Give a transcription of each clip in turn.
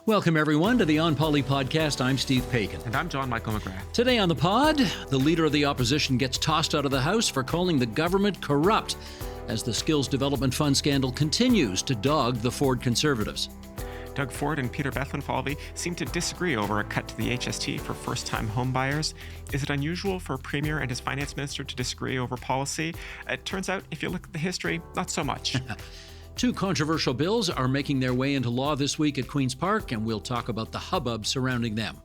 Welcome, everyone, to the OnPoli podcast. I'm Steve Paikin. And I'm John Michael McGrath. Today on the pod, the leader of the opposition gets tossed out of the House for calling the government corrupt as the Skills Development Fund scandal continues to dog the Ford Conservatives. Doug Ford and Peter Bethlenfalvy seem to disagree over a cut to the HST for first-time homebuyers. Is it unusual for a premier and his finance minister to disagree over policy? It turns out, if you look at the history, not so much. Two controversial bills are making their way into law this week at Queen's Park, and we'll talk about the hubbub surrounding them.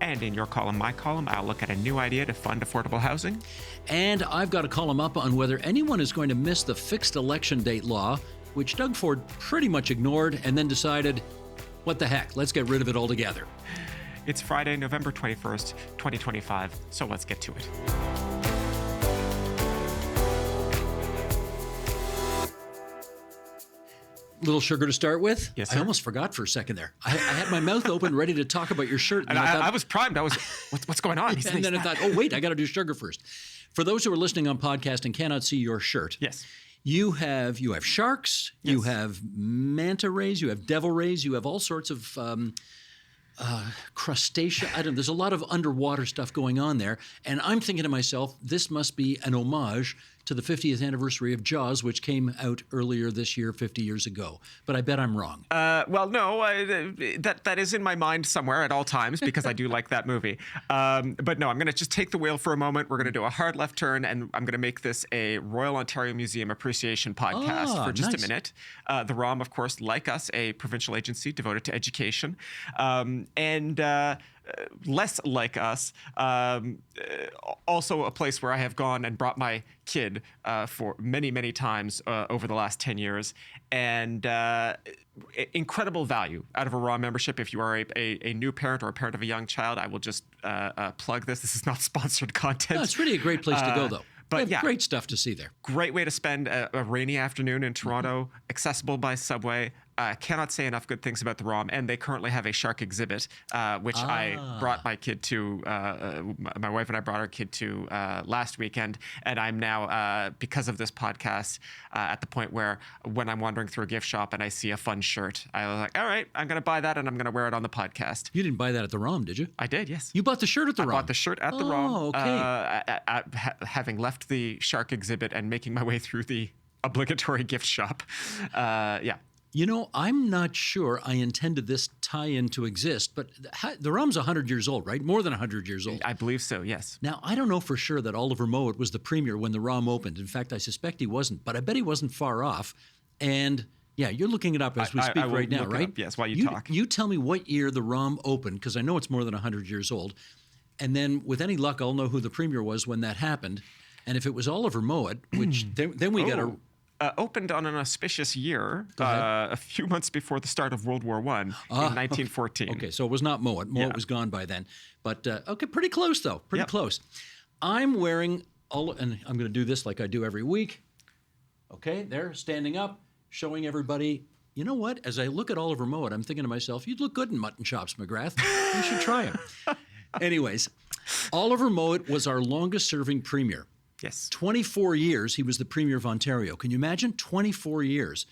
And in your column, my column, I'll look at a new idea to fund affordable housing. And I've got a column up on whether anyone is going to miss the fixed election date law, which Doug Ford pretty much ignored and then decided, what the heck, let's get rid of it altogether. It's Friday, November 21st, 2025, so let's get to it. Little sugar to start with? Yes, sir. I almost forgot for a second there. I had my mouth open, ready to talk about your shirt. And I was primed. I was, what's going on? And then I thought, oh, wait, I got to do sugar first. For those who are listening on podcast and cannot see your shirt, yes, you have sharks, yes, you have manta rays, you have devil rays, you have all sorts of crustacea. There's a lot of underwater stuff going on there. And I'm thinking to myself, this must be an homage to the 50th anniversary of Jaws, which came out earlier this year, 50 years ago. But I bet I'm wrong. Well, no, that is in my mind somewhere at all times because I do like that movie. But no, I'm going to just take the wheel for a moment. We're going to do a hard left turn, and I'm going to make this a Royal Ontario Museum Appreciation podcast for just nice. a minute. The ROM, of course, like us, a provincial agency devoted to education. And less like us, also a place where I have gone and brought my kid for many, many times over the last 10 years. And incredible value out of a RAW membership. If you are a new parent or a parent of a young child, I will just plug this. This is not sponsored content. No, it's really a great place to go, though. But yeah, great stuff to see there. Great way to spend a rainy afternoon in Toronto, accessible by subway. Cannot say enough good things about the ROM, and they currently have a shark exhibit, which I brought my kid to, my wife and I brought our kid to last weekend, and I'm now, because of this podcast, at the point where when I'm wandering through a gift shop and I see a fun shirt, I was like, all right, I'm going to buy that and I'm going to wear it on the podcast. You didn't buy that at the ROM, did you? I did, yes. You bought the shirt at the ROM? I bought the shirt at the ROM. Oh, okay. Having left the shark exhibit and making my way through the obligatory gift shop. Yeah. You know, I'm not sure I intended this tie-in to exist, but the ROM's 100 years old, right? More than 100 years old. I believe so, yes. Now, I don't know for sure that Oliver Mowat was the premier when the ROM opened. In fact, I suspect he wasn't, but I bet he wasn't far off. And yeah, you're looking it up as we speak right now, right? Yes, while you talk. You tell me what year the ROM opened, because I know it's more than 100 years old. And then with any luck, I'll know who the premier was when that happened. And if it was Oliver Mowat, which then we got a... opened on an auspicious year, a few months before the start of World War I in 1914. Okay, so it was not Mowat. Mowat was gone by then. But, okay, pretty close, though. Pretty close. I'm wearing, and I'm going to do this like I do every week. Okay, there, standing up, showing everybody. You know what? As I look at Oliver Mowat, I'm thinking to myself, you'd look good in mutton chops, McGrath. You should try him. Anyways, Oliver Mowat was our longest-serving premier. Yes. 24 years he was the Premier of Ontario. Can you imagine? 24 years.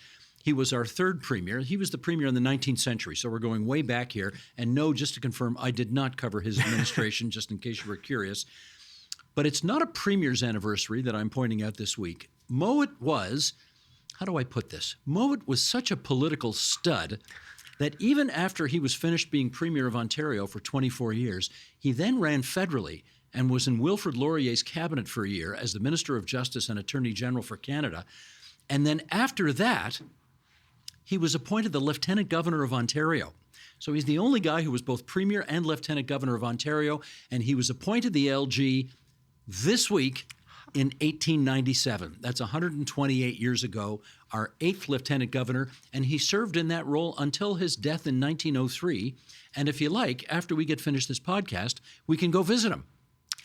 He was our third premier. He was the premier in the 19th century, so we're going way back here. And no, just to confirm, I did not cover his administration, just in case you were curious. But it's not a premier's anniversary that I'm pointing out this week. Mowat was, how do I put this? Mowat was such a political stud that even after he was finished being Premier of Ontario for 24 years, he then ran federally and was in Wilfrid Laurier's cabinet for a year as the Minister of Justice and Attorney General for Canada. And then after that, he was appointed the Lieutenant Governor of Ontario. So he's the only guy who was both Premier and Lieutenant Governor of Ontario, and he was appointed the LG this week in 1897. That's 128 years ago, our 8th Lieutenant Governor, and he served in that role until his death in 1903. And if you like, after we get finished this podcast, we can go visit him.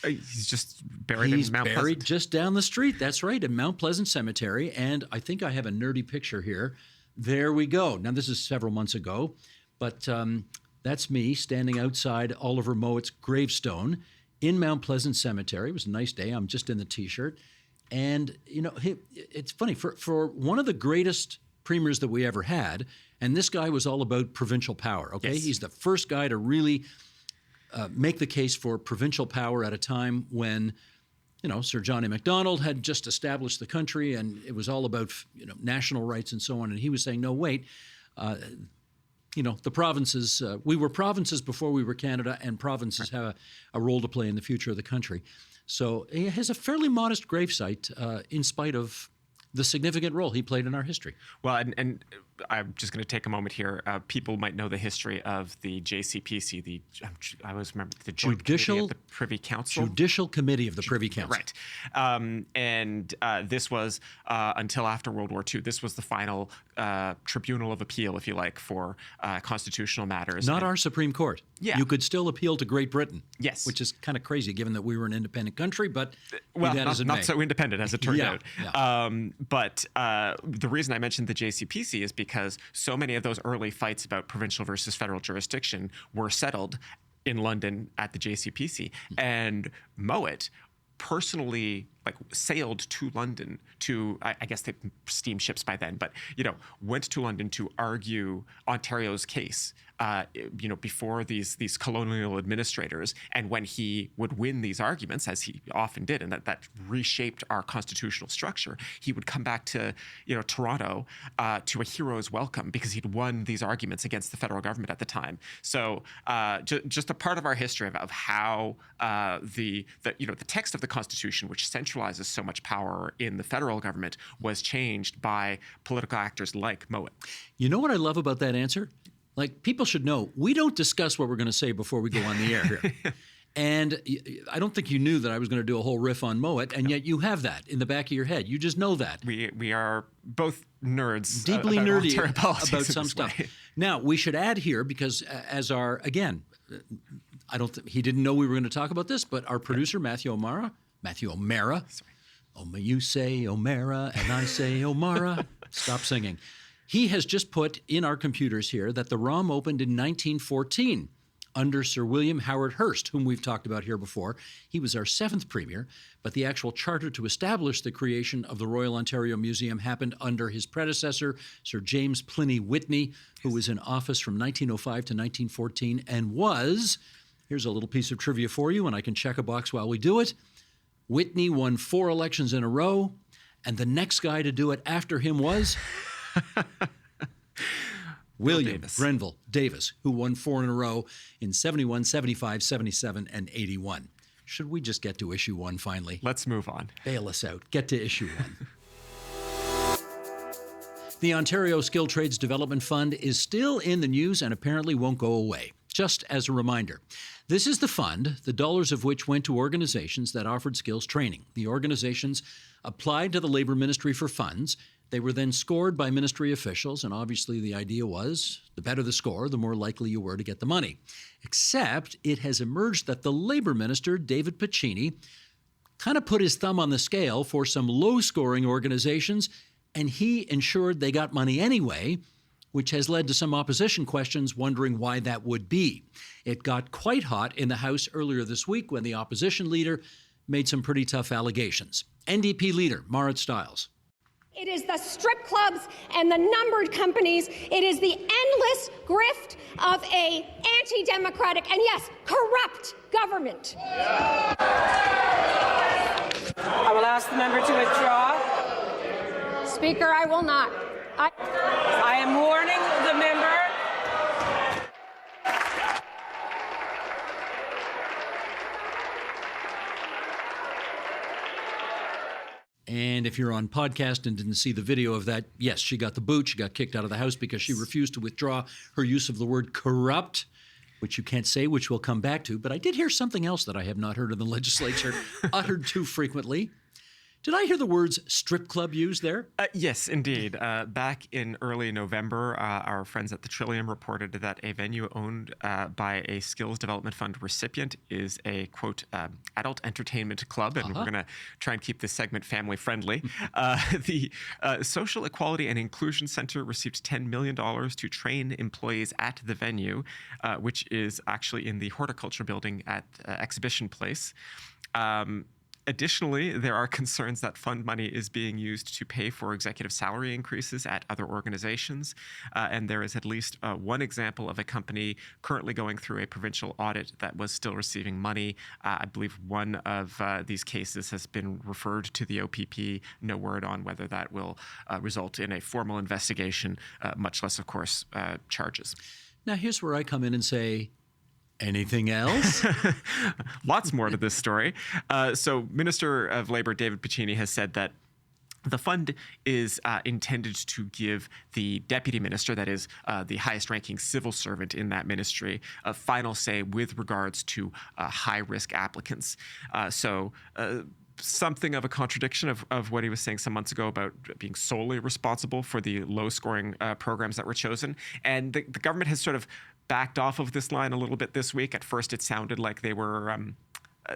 He's just buried in Mount Pleasant. He's buried just down the street. That's right, in Mount Pleasant Cemetery. And I think I have a nerdy picture here. There we go. Now, this is several months ago, but that's me standing outside Oliver Mowat's gravestone in Mount Pleasant Cemetery. It was a nice day. I'm just in the T-shirt. And, you know, it's funny. For one of the greatest premiers that we ever had, And this guy was all about provincial power, okay? Yes. He's the first guy to really make the case for provincial power at a time when, Sir John A. Macdonald had just established the country and it was all about, national rights and so on. And he was saying, no, wait, the provinces, we were provinces before we were Canada, and provinces have a role to play in the future of the country. So he has a fairly modest gravesite in spite of the significant role he played in our history. Well, and I'm just going to take a moment here. People might know the history of the JCPC, I always remember the Judicial of the Privy Council. Judicial Committee of the Privy Council. Right. And this was, until after World War II, this was the final tribunal of appeal, if you like, for constitutional matters. Not our Supreme Court. Yeah. You could still appeal to Great Britain. Yes. Which is kind of crazy given that we were an independent country, but well, that as it not may. so independent as it turned out. Yeah. But the reason I mentioned the JCPC is because so many of those early fights about provincial versus federal jurisdiction were settled in London at the JCPC. And Mowat personally sailed to London to, I guess they steamships by then, but went to London to argue Ontario's case before these colonial administrators. And when he would win these arguments, as he often did, and that reshaped our constitutional structure, he would come back to Toronto to a hero's welcome because he'd won these arguments against the federal government at the time. So just a part of our history of how the text of the Constitution, which centralizes so much power in the federal government, was changed by political actors like Mowat. You know what I love about that answer? People should know, we don't discuss what we're going to say before we go on the air here. And I don't think you knew that I was going to do a whole riff on Mowat, and yet you have that in the back of your head. You just know that. We are both nerds. Deeply about nerdy Ontario politics about some stuff. Now, we should add here, because he didn't know we were going to talk about this, but our producer, Matthew O'Mara, you say O'Mara, and I say O'Mara. Stop singing. He has just put in our computers here that the ROM opened in 1914 under Sir William Howard Hearst, whom we've talked about here before. He was our 7th premier, but the actual charter to establish the creation of the Royal Ontario Museum happened under his predecessor, Sir James Pliny Whitney, who was in office from 1905 to 1914 and was, here's a little piece of trivia for you, and I can check a box while we do it, Whitney won 4 elections in a row, and the next guy to do it after him was William Grenville Davis, who won 4 in a row in 71, 75, 77, and 81. Should we just get to issue 1 finally? Let's move on. Bail us out. Get to issue 1. The Ontario Skilled Trades Development Fund is still in the news and apparently won't go away. Just as a reminder, this is the fund, the dollars of which went to organizations that offered skills training. The organizations applied to the Labor Ministry for funds. They were then scored by ministry officials, and obviously the idea was the better the score, the more likely you were to get the money. Except it has emerged that the Labor Minister, David Piccini, kind of put his thumb on the scale for some low-scoring organizations, and he ensured they got money anyway, which has led to some opposition questions wondering why that would be. It got quite hot in the House earlier this week when the opposition leader made some pretty tough allegations. NDP leader Marit Stiles. It is the strip clubs and the numbered companies. It is the endless grift of a anti-democratic and, yes, corrupt government. I will ask the member to withdraw. Speaker, I will not. I am warning the member. And if you're on podcast and didn't see the video of that, yes, she got the boot. She got kicked out of the House because she refused to withdraw her use of the word corrupt, which you can't say, which we'll come back to. But I did hear something else that I have not heard in the legislature uttered too frequently. Did I hear the words strip club used there? Yes, indeed. Back in early November, our friends at the Trillium reported that a venue owned by a Skills Development Fund recipient is a, quote, adult entertainment club, and we're going to try and keep this segment family-friendly. The Social Equality and Inclusion Center received $10 million to train employees at the venue, which is actually in the horticulture building at Exhibition Place. Additionally, there are concerns that fund money is being used to pay for executive salary increases at other organizations. And there is at least one example of a company currently going through a provincial audit that was still receiving money. I believe one of these cases has been referred to the OPP. No word on whether that will result in a formal investigation, much less, of course, charges. Now, here's where I come in and say, anything else? Lots more to this story. So Minister of Labour David Piccini has said that the fund is intended to give the deputy minister, that is the highest-ranking civil servant in that ministry, a final say with regards to high-risk applicants. Something of a contradiction of what he was saying some months ago about being solely responsible for the low-scoring programs that were chosen. And the government has sort of backed off of this line a little bit this week. At first, it sounded like they were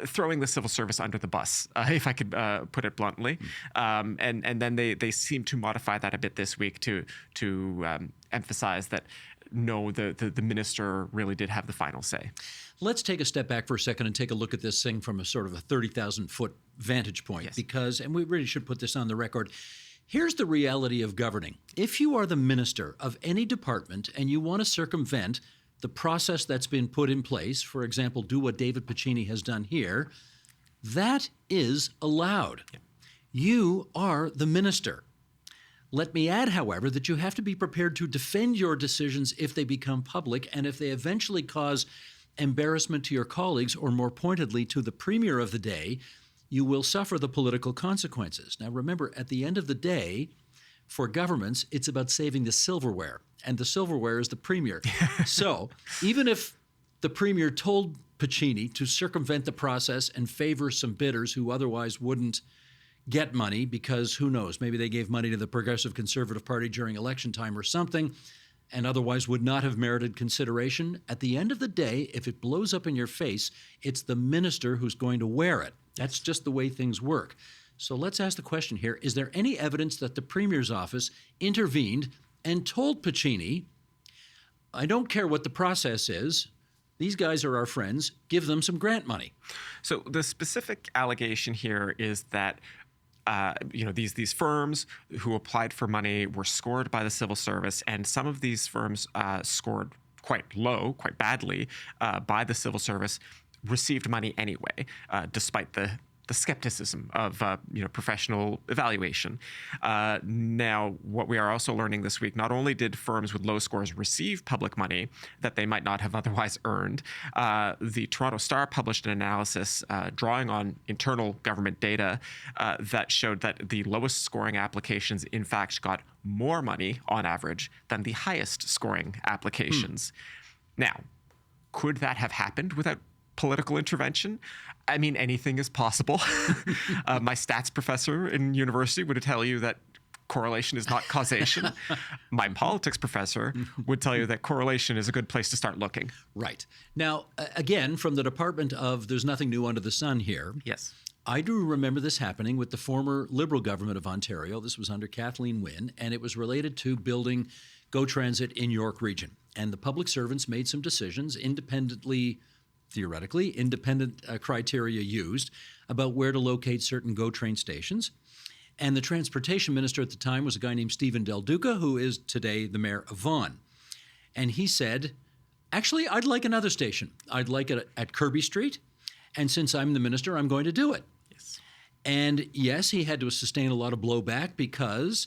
throwing the civil service under the bus, if I could put it bluntly. And then they seem to modify that a bit this week to emphasize that, no, the minister really did have the final say. Let's take a step back for a second and take a look at this thing from a sort of a 30,000-foot vantage point. Yes. Because, and we really should put this on the record, here's the reality of governing. If you are the minister of any department and you want to circumvent the process that's been put in place, for example, do what David Piccini has done here, that is allowed. Yeah. You are the minister. Let me add, however, that you have to be prepared to defend your decisions if they become public and if they eventually cause embarrassment to your colleagues, or more pointedly, to the premier of the day, you will suffer the political consequences. Now, remember, at the end of the day, for governments, it's about saving the silverware, and the silverware is the premier. So even if the premier told Pacini to circumvent the process and favor some bidders who otherwise wouldn't get money because, who knows, maybe they gave money to the Progressive Conservative Party during election time or something, and otherwise would not have merited consideration, at the end of the day, if it blows up in your face, it's the minister who's going to wear it. That's just the way things work. So let's ask the question here, is there any evidence that the Premier's office intervened and told Pacini, I don't care what the process is, these guys are our friends, give them some grant money? So the specific allegation here is that these firms who applied for money were scored by the civil service, and some of these firms scored quite low, quite badly by the civil service, received money anyway, despite the skepticism of professional evaluation. Now, what we are also learning this week, not only did firms with low scores receive public money that they might not have otherwise earned, the Toronto Star published an analysis drawing on internal government data that showed that the lowest scoring applications in fact got more money on average than the highest scoring applications. Now, could that have happened without political intervention? I mean, anything is possible. My stats professor in university would tell you that correlation is not causation. My politics professor would tell you that correlation is a good place to start looking. Right. Now, again, from the Department of There's Nothing New Under the Sun here. Yes. I do remember this happening with the former Liberal government of Ontario. This was under Kathleen Wynne, and it was related to building GO Transit in York Region. And the public servants made some decisions theoretically, independent criteria used about where to locate certain GO train stations. And the transportation minister at the time was a guy named Stephen Del Duca, who is today the mayor of Vaughan. And he said, actually, I'd like another station. I'd like it at Kirby Street. And since I'm the minister, I'm going to do it. Yes. And yes, he had to sustain a lot of blowback because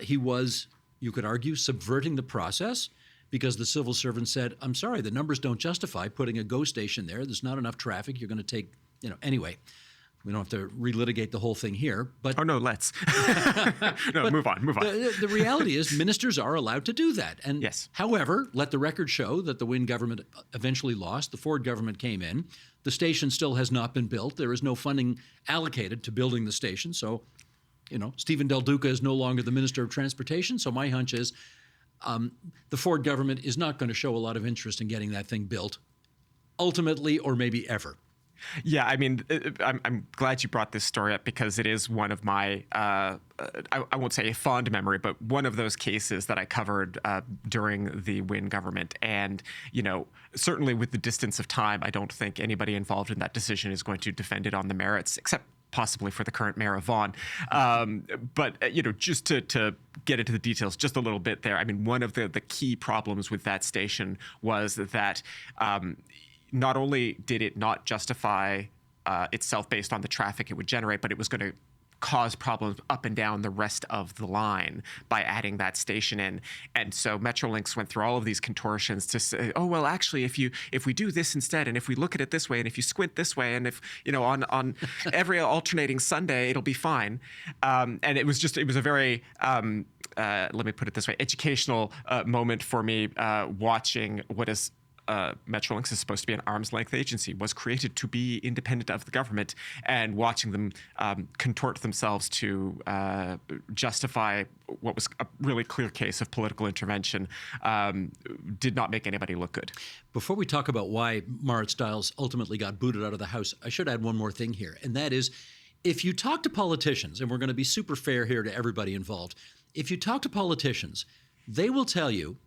he was, you could argue, subverting the process, because the civil servant said, I'm sorry, the numbers don't justify putting a GO station there. There's not enough traffic. You're going to take, anyway, we don't have to relitigate the whole thing here. But oh, no, let's. No, move on. The reality is ministers are allowed to do that. And yes. However, let the record show that the Wynne government eventually lost. The Ford government came in. The station still has not been built. There is no funding allocated to building the station. So, Stephen Del Duca is no longer the Minister of Transportation. So my hunch is the Ford government is not going to show a lot of interest in getting that thing built, ultimately, or maybe ever. Yeah, I mean, I'm glad you brought this story up because it is one of my, I won't say a fond memory, but one of those cases that I covered during the Wynne government. And, certainly with the distance of time, I don't think anybody involved in that decision is going to defend it on the merits, except possibly for the current mayor of Vaughan. But just to get into the details just a little bit there, I mean, one of the key problems with that station was that not only did it not justify itself based on the traffic it would generate, but it was going to cause problems up and down the rest of the line by adding that station in. And so Metrolinx went through all of these contortions to say, oh, well, actually, if we do this instead, and if we look at it this way, and if you squint this way, and if, on every alternating Sunday, it'll be fine. And it was a very, let me put it this way, educational moment for me watching what is Metrolinx is supposed to be an arm's length agency, was created to be independent of the government, and watching them contort themselves to justify what was a really clear case of political intervention did not make anybody look good. Before we talk about why Marit Stiles ultimately got booted out of the House, I should add one more thing here, and that is, if you talk to politicians, and we're going to be super fair here to everybody involved, if you talk to politicians, they will tell you,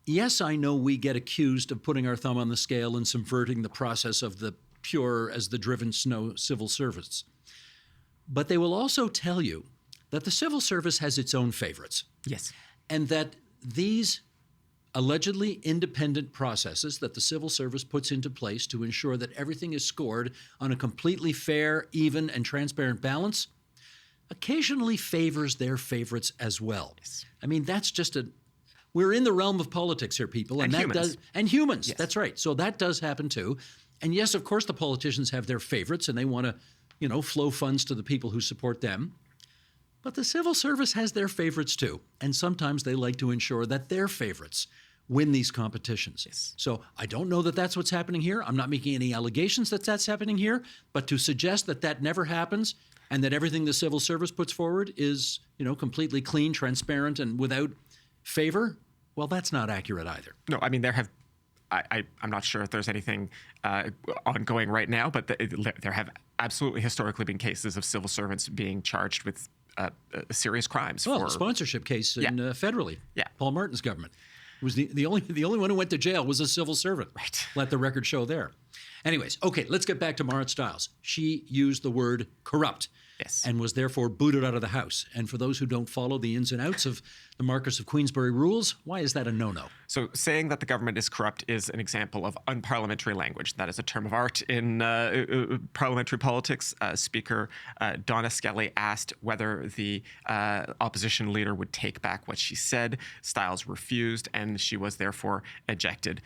yes, I know we get accused of putting our thumb on the scale and subverting the process of the pure as the driven snow civil service. But they will also tell you that the civil service has its own favorites. Yes. And that these allegedly independent processes that the civil service puts into place to ensure that everything is scored on a completely fair, even, and transparent balance occasionally favors their favorites as well. Yes. I mean, that's just we're in the realm of politics here, people. And that humans. And humans, yes. That's right. So that does happen too. And yes, of course, the politicians have their favorites and they want to, flow funds to the people who support them. But the civil service has their favorites too. And sometimes they like to ensure that their favorites win these competitions. Yes. So I don't know that that's what's happening here. I'm not making any allegations that that's happening here. But to suggest that that never happens and that everything the civil service puts forward is, completely clean, transparent, and without favor, well, that's not accurate either. No, I mean, I'm not sure if there's anything ongoing right now, but there have absolutely historically been cases of civil servants being charged with serious crimes. Well, a sponsorship case in federally. Yeah. Paul Martin's government. It was the only one who went to jail was a civil servant. Right. Let the record show there. Anyways, okay, let's get back to Marit Stiles. She used the word corrupt. Yes. And was therefore booted out of the House. And for those who don't follow the ins and outs of the Marquess of Queensberry rules, why is that a no-no? So saying that the government is corrupt is an example of unparliamentary language. That is a term of art in parliamentary politics. Speaker Donna Skelly asked whether the opposition leader would take back what she said. Stiles refused, and she was therefore ejected.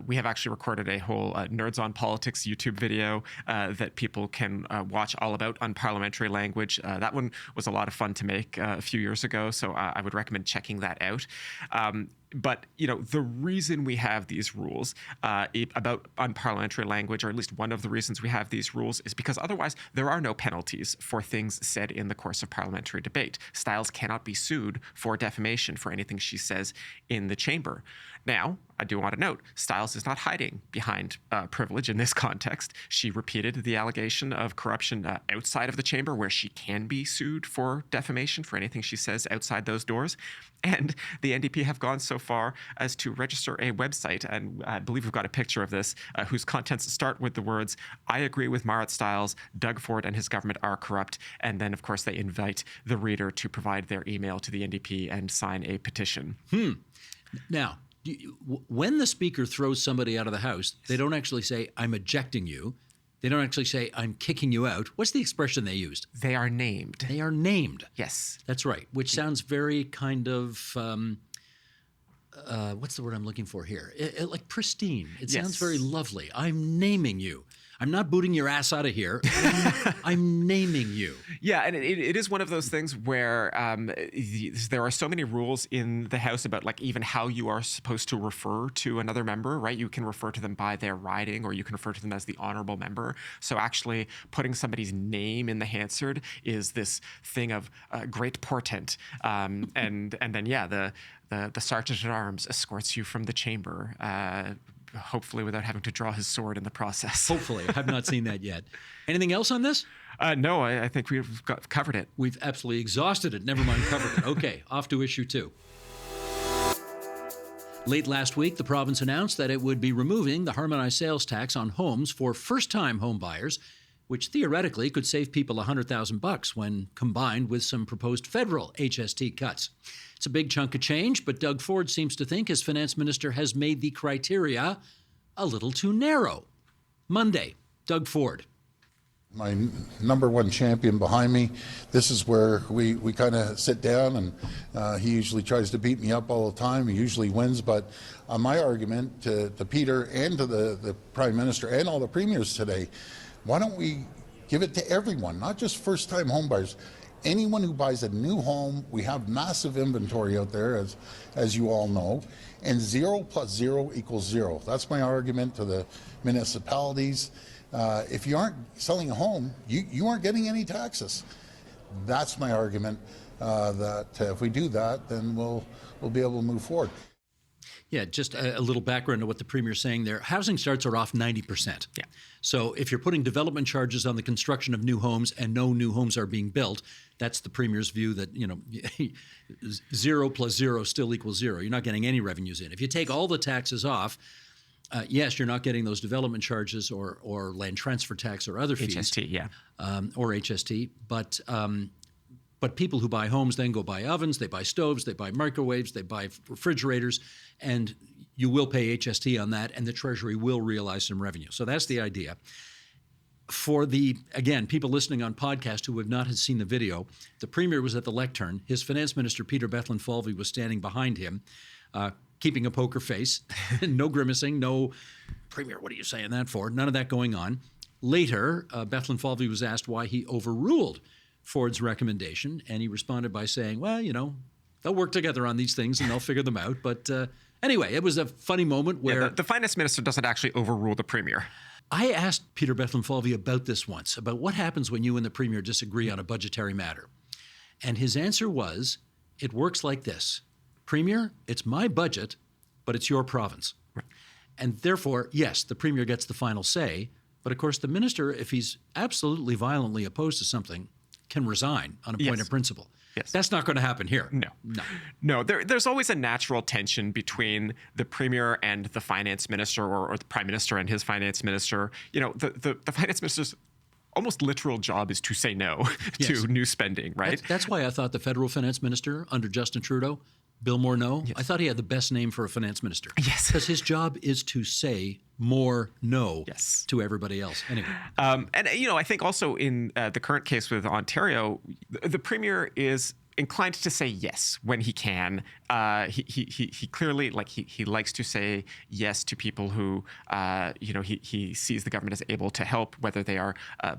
We have actually recorded a whole Nerds on Politics YouTube video that people can watch all about unparliamentary language. That one was a lot of fun to make a few years ago, so I would recommend checking that out. But, the reason we have these rules about unparliamentary language, or at least one of the reasons we have these rules, is because otherwise there are no penalties for things said in the course of parliamentary debate. Stiles cannot be sued for defamation for anything she says in the chamber. Now, I do want to note, Stiles is not hiding behind privilege in this context. She repeated the allegation of corruption outside of the chamber, where she can be sued for defamation for anything she says outside those doors. And the NDP have gone so far as to register a website, and I believe we've got a picture of this, whose contents start with the words, "I agree with Marit Stiles, Doug Ford and his government are corrupt." And then, of course, they invite the reader to provide their email to the NDP and sign a petition. Now, when the Speaker throws somebody out of the House, they don't actually say, "I'm ejecting you." They don't actually say, "I'm kicking you out." What's the expression they used? They are named. They are named. Yes. That's right, which sounds very kind of, what's the word I'm looking for here? Like pristine. It sounds very lovely. I'm naming you. I'm not booting your ass out of here. I'm naming you. Yeah, and it is one of those things where there are so many rules in the House about even how you are supposed to refer to another member, right? You can refer to them by their riding, or you can refer to them as the honorable member. So actually putting somebody's name in the Hansard is this thing of great portent. And then, the Sergeant at Arms escorts you from the chamber, hopefully without having to draw his sword in the process. Hopefully. I have not seen that yet. Anything else on this? No, I think we've covered it. We've absolutely exhausted it. Never mind covered it. Okay, off to issue 2. Late last week, the province announced that it would be removing the harmonized sales tax on homes for first-time home buyers which theoretically could save people $100,000 when combined with some proposed federal HST cuts. It's a big chunk of change, but Doug Ford seems to think his finance minister has made the criteria a little too narrow. Monday, Doug Ford. My number one champion behind me. This is where we kind of sit down, and he usually tries to beat me up all the time. He usually wins, but my argument to Peter and to the Prime Minister and all the premiers today, why don't we give it to everyone, not just first-time homebuyers. Anyone who buys a new home, we have massive inventory out there, as you all know, and 0 + 0 = 0. That's my argument to the municipalities. If you aren't selling a home, you aren't getting any taxes. That's my argument, that if we do that, then we'll be able to move forward. Yeah, just a little background to what the Premier's saying there. Housing starts are off 90%. Yeah. So if you're putting development charges on the construction of new homes and no new homes are being built, that's the Premier's view that, 0 + 0 still equals 0. You're not getting any revenues in. If you take all the taxes off, yes, you're not getting those development charges or land transfer tax or other fees. HST, yeah. Or HST, but people who buy homes then go buy ovens, they buy stoves, they buy microwaves, they buy refrigerators, and you will pay HST on that, and the Treasury will realize some revenue. So that's the idea. For again, people listening on podcast who have not seen the video, the Premier was at the lectern. His Finance Minister, Peter Bethlenfalvy, was standing behind him, keeping a poker face, no grimacing, no, Premier, what are you saying that for? None of that going on. Later, Bethlenfalvy was asked why he overruled Ford's recommendation, and he responded by saying, well, they'll work together on these things and they'll figure them out. But anyway, it was a funny moment where... Yeah, the finance minister doesn't actually overrule the Premier. I asked Peter Bethlenfalvy about this once, about what happens when you and the Premier disagree on a budgetary matter. And his answer was, it works like this. Premier, it's my budget, but it's your province. Right. And therefore, yes, the Premier gets the final say. But of course, the minister, if he's absolutely violently opposed to something, can resign on a point of principle. Yes. That's not going to happen here. No. There's always a natural tension between the Premier and the finance minister, or the Prime Minister and his finance minister. The finance minister's almost literal job is to say no to new spending, right? That's why I thought the federal finance minister under Justin Trudeau, Bill Morneau, I thought he had the best name for a finance minister. Yes. Because his job is to say more no to everybody else. Anyway. I think also in the current case with Ontario, the Premier is inclined to say yes when he can. He clearly, he likes to say yes to people who, he sees the government as able to help, whether they are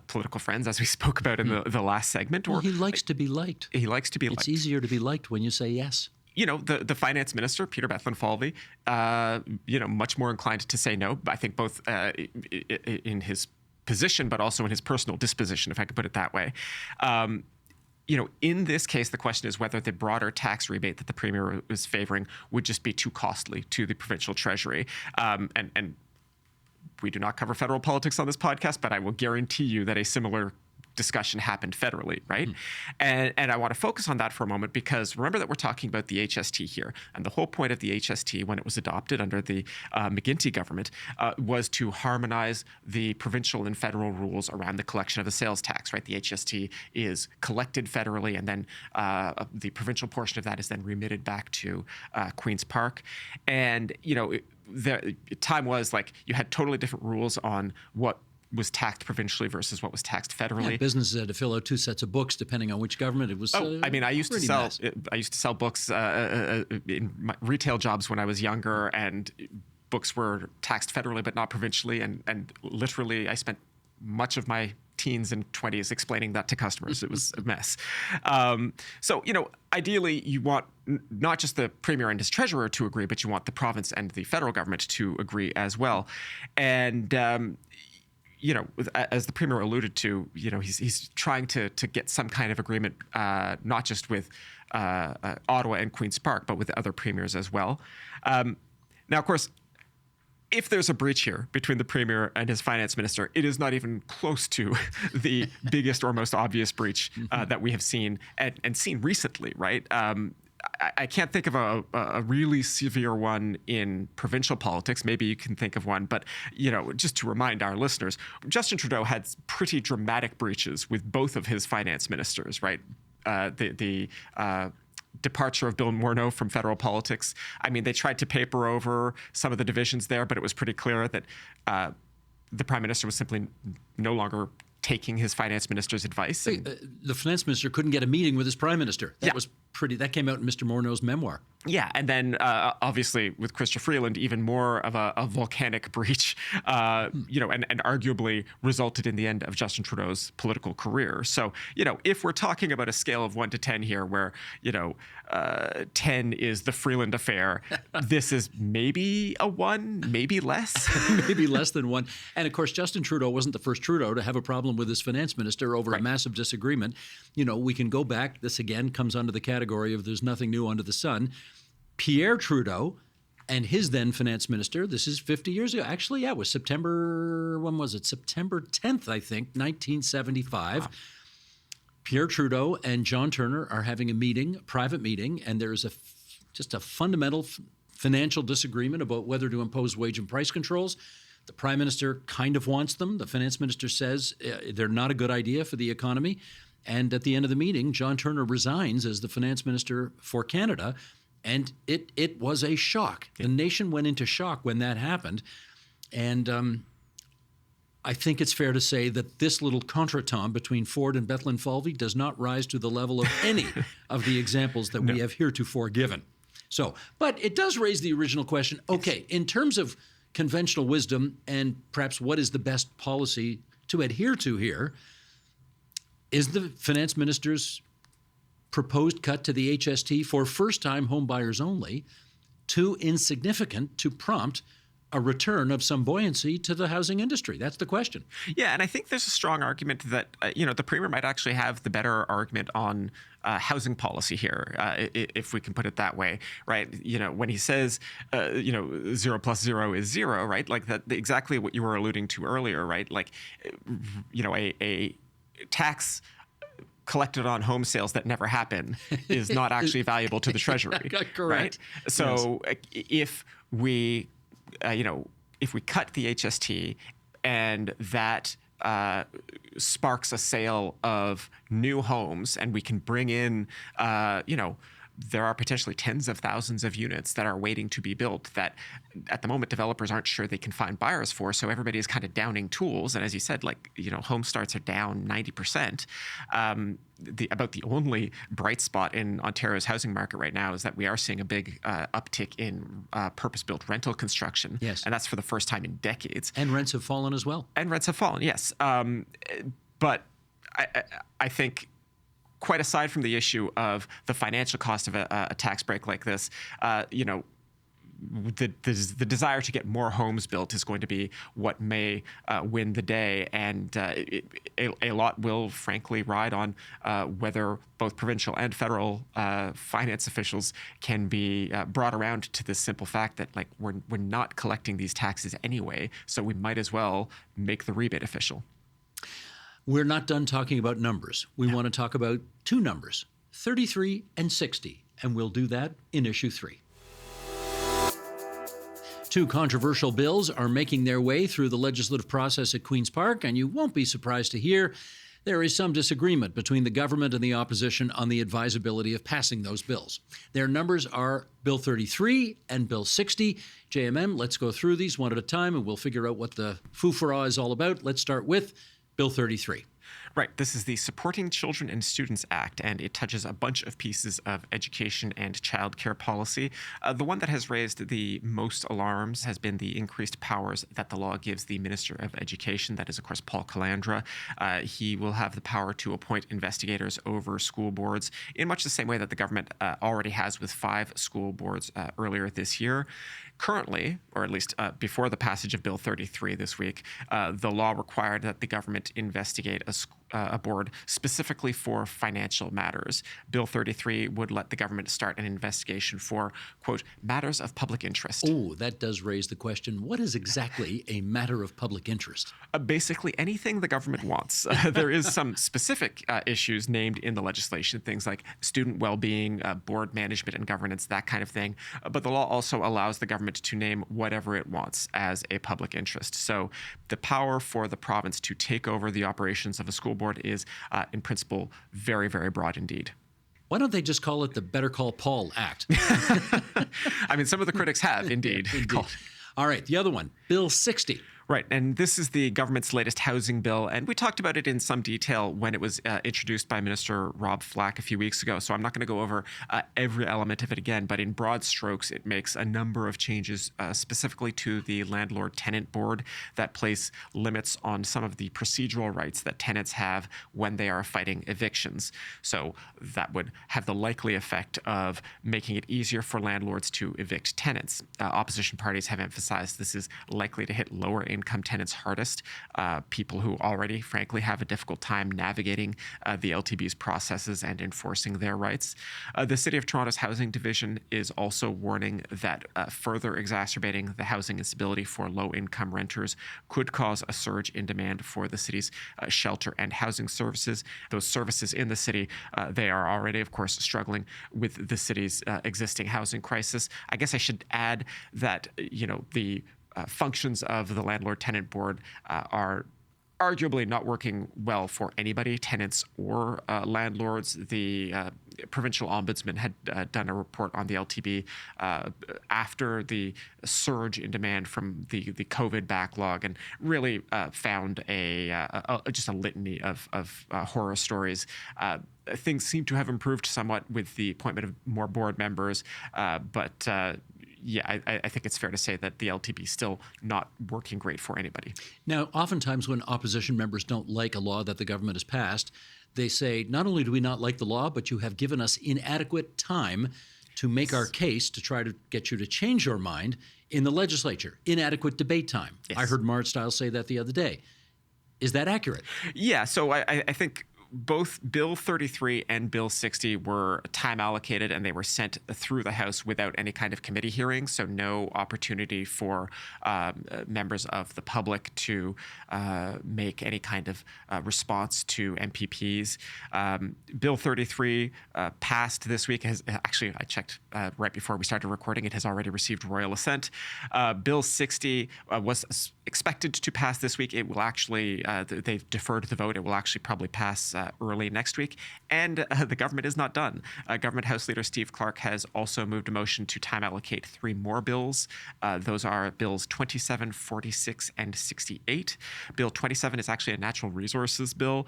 political friends, as we spoke about in the last segment. Or he likes to be liked. He likes to be liked. It's easier to be liked when you say yes. The finance minister, Peter Bethlenfalvy, much more inclined to say no. I think both in his position, but also in his personal disposition, if I could put it that way. In this case, the question is whether the broader tax rebate that the Premier is favoring would just be too costly to the provincial treasury. And we do not cover federal politics on this podcast, but I will guarantee you that a similar discussion happened federally, right? And I want to focus on that for a moment, because remember that we're talking about the HST here. And the whole point of the HST, when it was adopted under the McGuinty government, was to harmonize the provincial and federal rules around the collection of the sales tax, right? The HST is collected federally, and then the provincial portion of that is then remitted back to Queen's Park. And, the time was you had totally different rules on what was taxed provincially versus what was taxed federally. Yeah, businesses had to fill out 2 sets of books depending on which government it was. I used to sell books in my retail jobs when I was younger, and books were taxed federally but not provincially, and literally I spent much of my teens and 20s explaining that to customers. It was a mess. Ideally you want not just the Premier and his treasurer to agree, but you want the province and the federal government to agree as well. And as the Premier alluded to, he's trying to get some kind of agreement, not just with Ottawa and Queen's Park, but with other premiers as well. Now, of course, if there's a breach here between the Premier and his finance minister, it is not even close to the biggest or most obvious breach that we have seen and seen recently, right? I can't think of a really severe one in provincial politics. Maybe you can think of one, but just to remind our listeners, Justin Trudeau had pretty dramatic breaches with both of his finance ministers, right? The departure of Bill Morneau from federal politics. I mean, they tried to paper over some of the divisions there, but it was pretty clear that the prime minister was simply no longer taking his finance minister's advice. The finance minister couldn't get a meeting with his prime minister. That came out in Mr. Morneau's memoir. Yeah, and then obviously with Chrystia Freeland, even more of a volcanic breach, and arguably resulted in the end of Justin Trudeau's political career. So, if we're talking about a scale of 1 to 10 here, where 10 is the Freeland affair, this is maybe a 1, maybe less, maybe less than 1. And of course, Justin Trudeau wasn't the first Trudeau to have a problem with his finance minister over a massive disagreement. We can go back. This again comes under the category of there's nothing new under the sun. Pierre Trudeau and his then finance minister, this is 50 years ago. Actually, yeah, it was September 10th, I think, 1975. Wow. Pierre Trudeau and John Turner are having a private meeting, and there's just a fundamental financial disagreement about whether to impose wage and price controls. The prime minister kind of wants them. The finance minister says they're not a good idea for the economy. And at the end of the meeting, John Turner resigns as the finance minister for Canada. And it was a shock. The nation went into shock when that happened. And I think it's fair to say that this little contretemps between Ford and Bethlenfalvy does not rise to the level of any of the examples that we have heretofore given. So, but it does raise the original question. Okay, in terms of conventional wisdom and perhaps what is the best policy to adhere to here, is the finance minister's proposed cut to the HST for first-time home buyers only too insignificant to prompt a return of some buoyancy to the housing industry? That's the question. Yeah, and I think there's a strong argument that the Premier might actually have the better argument on housing policy here, if we can put it that way, right? When he says, 0 plus 0 is 0, right? Like that, exactly what you were alluding to earlier, right? Like, a tax collected on home sales that never happen is not actually valuable to the Treasury. Correct. Right? So if we cut the HST and that sparks a sale of new homes, and we can bring in, there are potentially tens of thousands of units that are waiting to be built that at the moment developers aren't sure they can find buyers for. So everybody is kind of downing tools. And as you said, home starts are down 90%. About the only bright spot in Ontario's housing market right now is that we are seeing a big uptick in purpose-built rental construction. Yes. And that's for the first time in decades. And rents have fallen as well. Yes. But I think, quite aside from the issue of the financial cost of a tax break like this, the desire to get more homes built is going to be what may win the day, and a lot will frankly ride on whether both provincial and federal finance officials can be brought around to this simple fact that we're not collecting these taxes anyway, so we might as well make the rebate official. We're not done talking about numbers. We want to talk about two numbers, 33 and 60, and we'll do that in issue 3. Two controversial bills are making their way through the legislative process at Queen's Park, and you won't be surprised to hear there is some disagreement between the government and the opposition on the advisability of passing those bills. Their numbers are Bill 33 and Bill 60. JMM, let's go through these one at a time, and we'll figure out what the foo-for-ah is all about. Let's start with Bill 33. Right. This is the Supporting Children and Students Act, and it touches a bunch of pieces of education and childcare policy. The one that has raised the most alarms has been the increased powers that the law gives the Minister of Education. That is, of course, Paul Calandra. He will have the power to appoint investigators over school boards in much the same way that the government already has with 5 school boards earlier this year. Currently, or at least before the passage of Bill 33 this week, the law required that the government investigate a board specifically for financial matters. Bill 33 would let the government start an investigation for, quote, matters of public interest. Oh, that does raise the question, what is exactly a matter of public interest? Basically anything the government wants. There is some specific issues named in the legislation, things like student well-being, board management and governance, that kind of thing. But the law also allows the government to name whatever it wants as a public interest. So the power for the province to take over the operations of a school board is, in principle, very, very broad indeed. Why don't they just call it the Better Call Paul Act? I mean, some of the critics have indeed. All right, the other one, Bill 60. Right, and this is the government's latest housing bill, and we talked about it in some detail when it was introduced by Minister Rob Flack a few weeks ago, so I'm not going to go over every element of it again, but in broad strokes, it makes a number of changes specifically to the Landlord Tenant Board that place limits on some of the procedural rights that tenants have when they are fighting evictions. So that would have the likely effect of making it easier for landlords to evict tenants. Opposition parties have emphasized this is likely to hit lower income tenants hardest, people who already, frankly, have a difficult time navigating the LTB's processes and enforcing their rights. The City of Toronto's Housing Division is also warning that further exacerbating the housing instability for low-income renters could cause a surge in demand for the city's shelter and housing services. Those services in the city, they are already, of course, struggling with the city's existing housing crisis. I guess I should add that, the functions of the Landlord-Tenant Board are arguably not working well for anybody, tenants or landlords. The Provincial Ombudsman had done a report on the LTB after the surge in demand from the COVID backlog, and really found just a litany of horror stories. Things seem to have improved somewhat with the appointment of more board members, but I think it's fair to say that the LTB is still not working great for anybody. Now, oftentimes when opposition members don't like a law that the government has passed, they say, not only do we not like the law, but you have given us inadequate time to make our case to try to get you to change your mind in the legislature. Inadequate debate time. Yes. I heard Marit Stiles say that the other day. Is that accurate? Yeah, so I think both Bill 33 and Bill 60 were time allocated, and they were sent through the House without any kind of committee hearing, so no opportunity for members of the public to make any kind of response to MPPs. Bill 33 passed this week. Actually, I checked right before we started recording. It has already received royal assent. Bill 60 was expected to pass this week. It will actually, they've deferred the vote. It will actually probably pass early next week. And the government is not done. Government House Leader Steve Clark has also moved a motion to time allocate 3 more bills. Those are Bills 27, 46, and 68. Bill 27 is actually a natural resources bill,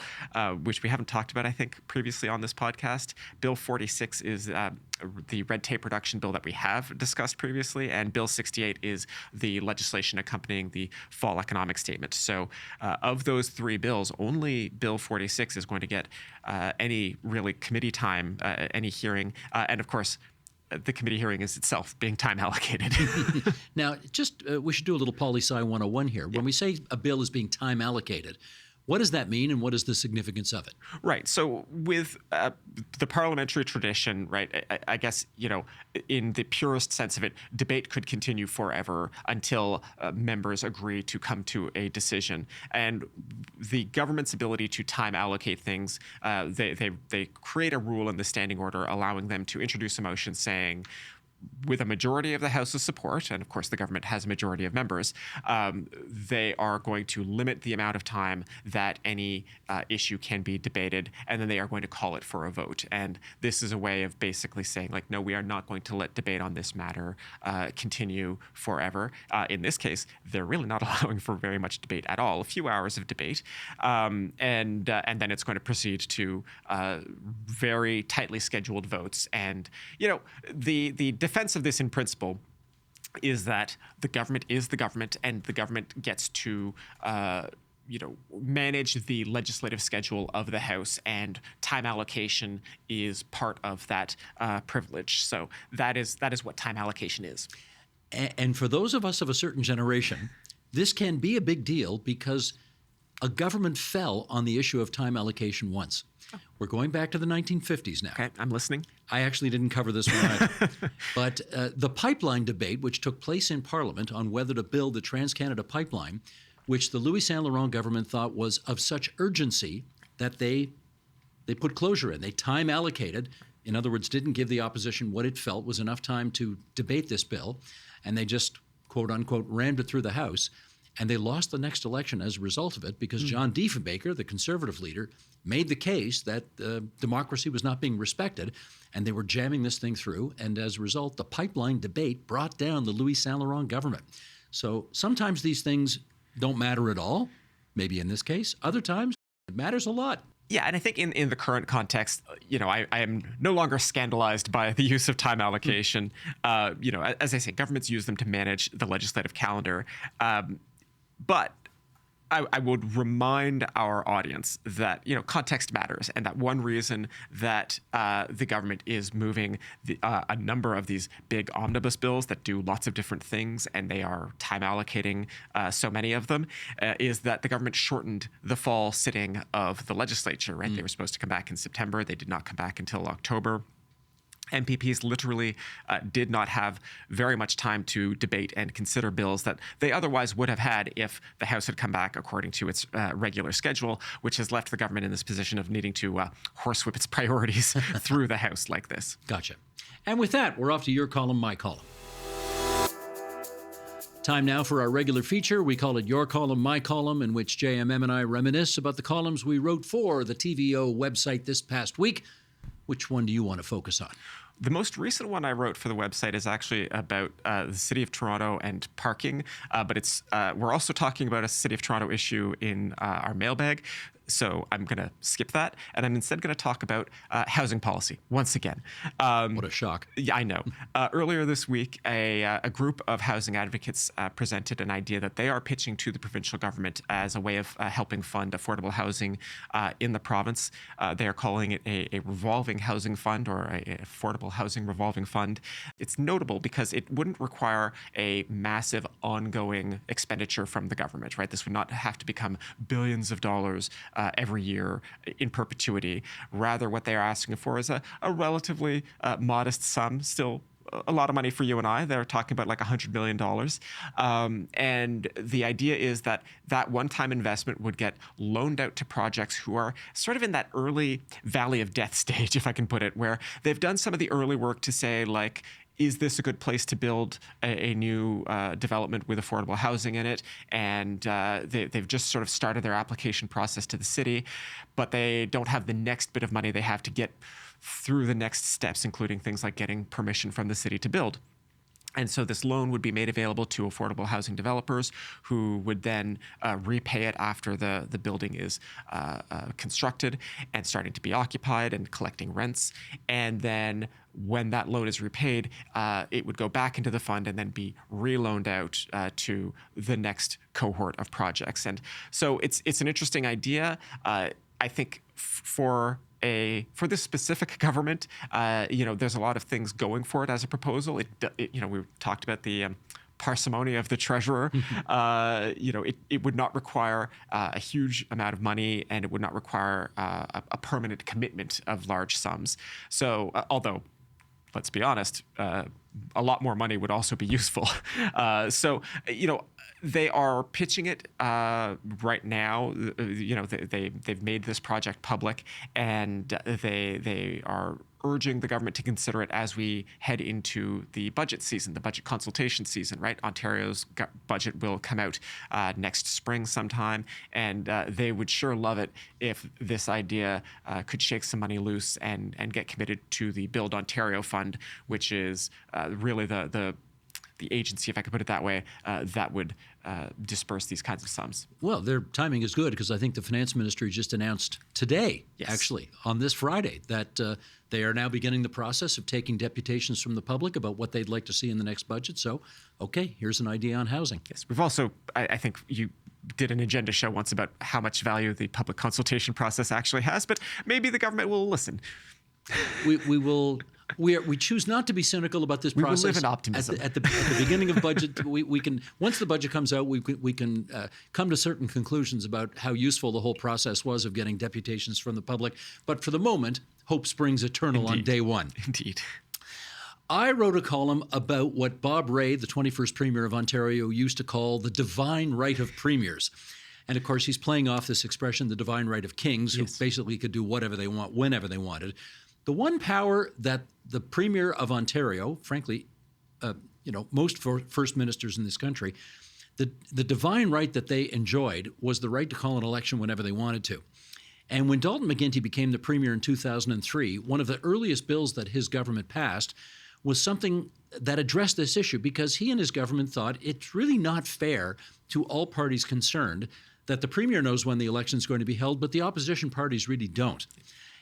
which we haven't talked about, I think, previously on this podcast. Bill 46 is the red tape reduction bill that we have discussed previously, and Bill 68 is the legislation accompanying the fall economic statement. So of those 3 bills, only Bill 46 is going to get any really committee time, any hearing, and of course, the committee hearing is itself being time allocated. Now, we should do a little poli-sci 101 here. When we say a bill is being time allocated, what does that mean, and what is the significance of it? Right. So with the parliamentary tradition, right, I guess, in the purest sense of it, debate could continue forever until members agree to come to a decision. And the government's ability to time allocate things, they create a rule in the standing order allowing them to introduce a motion saying, with a majority of the House's support, and of course the government has a majority of members, they are going to limit the amount of time that any issue can be debated, and then they are going to call it for a vote. And this is a way of basically saying, like, no, we are not going to let debate on this matter continue forever. In this case, they're really not allowing for very much debate at all, a few hours of debate, and then it's going to proceed to very tightly scheduled votes. And, the defense of this in principle is that the government is the government, and the government gets to manage the legislative schedule of the House, and time allocation is part of that privilege. So that is what time allocation is. And for those of us of a certain generation, this can be a big deal because a government fell on the issue of time allocation once. We're going back to the 1950s now. Okay, I'm listening. I actually didn't cover this one either. But the pipeline debate, which took place in Parliament on whether to build the Trans-Canada Pipeline, which the Louis Saint Laurent government thought was of such urgency that they put closure in. They time allocated, in other words, didn't give the opposition what it felt was enough time to debate this bill, and they just, quote unquote, rammed it through the House. And they lost the next election as a result of it because John Diefenbaker, the Conservative leader, made the case that democracy was not being respected, and they were jamming this thing through. And as a result, the pipeline debate brought down the Louis Saint Laurent government. So sometimes these things don't matter at all, maybe in this case. Other times, it matters a lot. Yeah, and I think in the current context, I am no longer scandalized by the use of time allocation. As I say, governments use them to manage the legislative calendar. But I would remind our audience that, context matters, and that one reason that the government is moving a number of these big omnibus bills that do lots of different things, and they are time allocating so many of them, is that the government shortened the fall sitting of the legislature, right? They were supposed to come back in September. They did not come back until October. MPPs literally did not have very much time to debate and consider bills that they otherwise would have had if the House had come back according to its regular schedule, which has left the government in this position of needing to horsewhip its priorities through the House like this. Gotcha. And with that, we're off to your column, my column. Time now for our regular feature. We call it Your Column, My Column, in which JMM and I reminisce about the columns we wrote for the TVO website this past week. Which one do you want to focus on? The most recent one I wrote for the website is actually about the City of Toronto and parking, but we're also talking about a City of Toronto issue in our mailbag. So I'm going to skip that, and I'm instead going to talk about housing policy once again. What a shock. Yeah, I know. Earlier this week, a group of housing advocates presented an idea that they are pitching to the provincial government as a way of helping fund affordable housing in the province. They are calling it a revolving housing fund, or a affordable housing revolving fund. It's notable because it wouldn't require a massive ongoing expenditure from the government, right? This would not have to become billions of dollars every year in perpetuity. Rather, what they are asking for is a relatively modest sum, still a lot of money for you and I. They're talking about like $100 million. And the idea is that one-time investment would get loaned out to projects who are sort of in that early valley of death stage, if I can put it, where they've done some of the early work to say, like, is this a good place to build a new development with affordable housing in it? And they've just sort of started their application process to the city, but they don't have the next bit of money they have to get through the next steps, including things like getting permission from the city to build. And so this loan would be made available to affordable housing developers who would then repay it after the building is constructed and starting to be occupied and collecting rents. And then when that loan is repaid, it would go back into the fund and then be reloaned out to the next cohort of projects. And so it's an interesting idea. I think for this specific government, there's a lot of things going for it as a proposal. We talked about the parsimony of the treasurer. It would not require a huge amount of money, and it would not require a permanent commitment of large sums. So, although, let's be honest, a lot more money would also be useful. They are pitching it right now. They've made this project public, and they are urging the government to consider it as we head into the budget season, the budget consultation season, right? Ontario's budget will come out next spring sometime, and they would sure love it if this idea could shake some money loose and get committed to the Build Ontario Fund, which is really the agency, if I could put it that way, that would disperse these kinds of sums. Well, their timing is good because I think the finance ministry just announced today, actually, on this Friday, that they are now beginning the process of taking deputations from the public about what they'd like to see in the next budget. So, okay, here's an idea on housing. Yes, we've also, I think you did an agenda show once about how much value the public consultation process actually has, but maybe the government will listen. We will we choose not to be cynical about this process. We will live in optimism. At the beginning of budget, we can, once the budget comes out, we can come to certain conclusions about how useful the whole process was of getting deputations from the public. But for the moment, hope springs eternal on day one. Indeed. I wrote a column about what Bob Rae, the 21st Premier of Ontario, used to call the divine right of premiers. And of course, he's playing off this expression, the divine right of kings, who basically could do whatever they want, whenever they wanted. The one power that the Premier of Ontario, frankly, most first ministers in this country, the divine right that they enjoyed was the right to call an election whenever they wanted to. And when Dalton McGuinty became the Premier in 2003, one of the earliest bills that his government passed was something that addressed this issue, because he and his government thought it's really not fair to all parties concerned that the Premier knows when the election is going to be held, but the opposition parties really don't.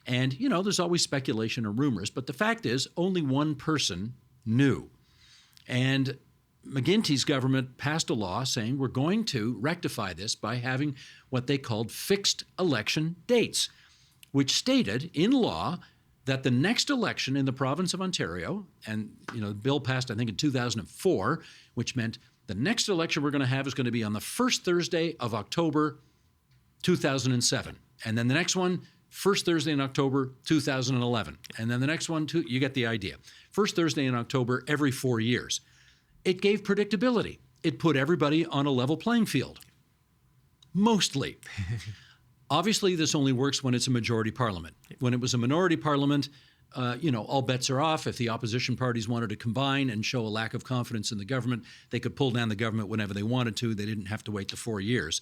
And, there's always speculation or rumors, but the fact is only one person knew. And McGuinty's government passed a law saying we're going to rectify this by having what they called fixed election dates, which stated in law that the next election in the province of Ontario, and the bill passed, I think, in 2004, which meant the next election we're going to have is going to be on the first Thursday of October 2007. And then the next one, first Thursday in October 2011. And then the next one, too, you get the idea. First Thursday in October every 4 years. It gave predictability. It put everybody on a level playing field. Mostly. Obviously, this only works when it's a majority parliament. When it was a minority parliament, all bets are off. If the opposition parties wanted to combine and show a lack of confidence in the government, they could pull down the government whenever they wanted to. They didn't have to wait the 4 years.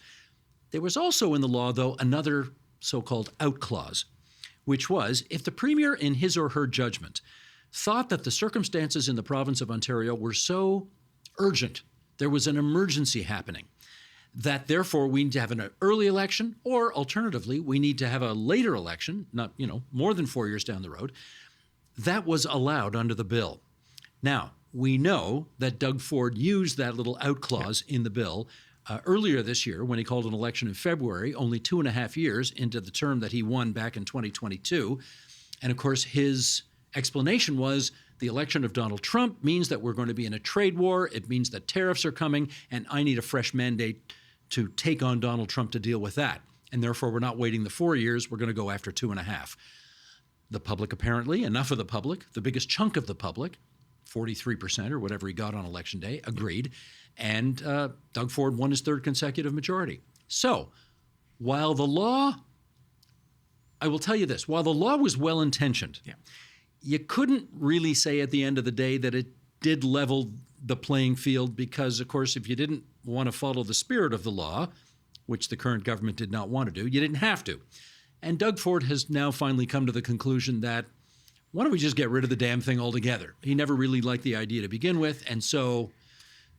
There was also in the law, though, another so-called out clause, which was if the Premier, in his or her judgment, thought that the circumstances in the province of Ontario were so urgent, there was an emergency happening, that therefore we need to have an early election, or alternatively, we need to have a later election, not, more than 4 years down the road. That was allowed under the bill. Now, we know that Doug Ford used that little out clause in the bill earlier this year when he called an election in February, only 2.5 years into the term that he won back in 2022. And of course, his explanation was the election of Donald Trump means that we're going to be in a trade war. It means that tariffs are coming, and I need a fresh mandate to take on Donald Trump to deal with that. And therefore, we're not waiting the 4 years. We're going to go after 2.5. The public, apparently, enough of the public, the biggest chunk of the public, 43% or whatever he got on Election Day, agreed. And Doug Ford won his third consecutive majority. So while the law, I will tell you this, while the law was well-intentioned, you couldn't really say at the end of the day that it did level the playing field, because, of course, if you didn't want to follow the spirit of the law, which the current government did not want to do, you didn't have to. And Doug Ford has now finally come to the conclusion that why don't we just get rid of the damn thing altogether? He never really liked the idea to begin with, and so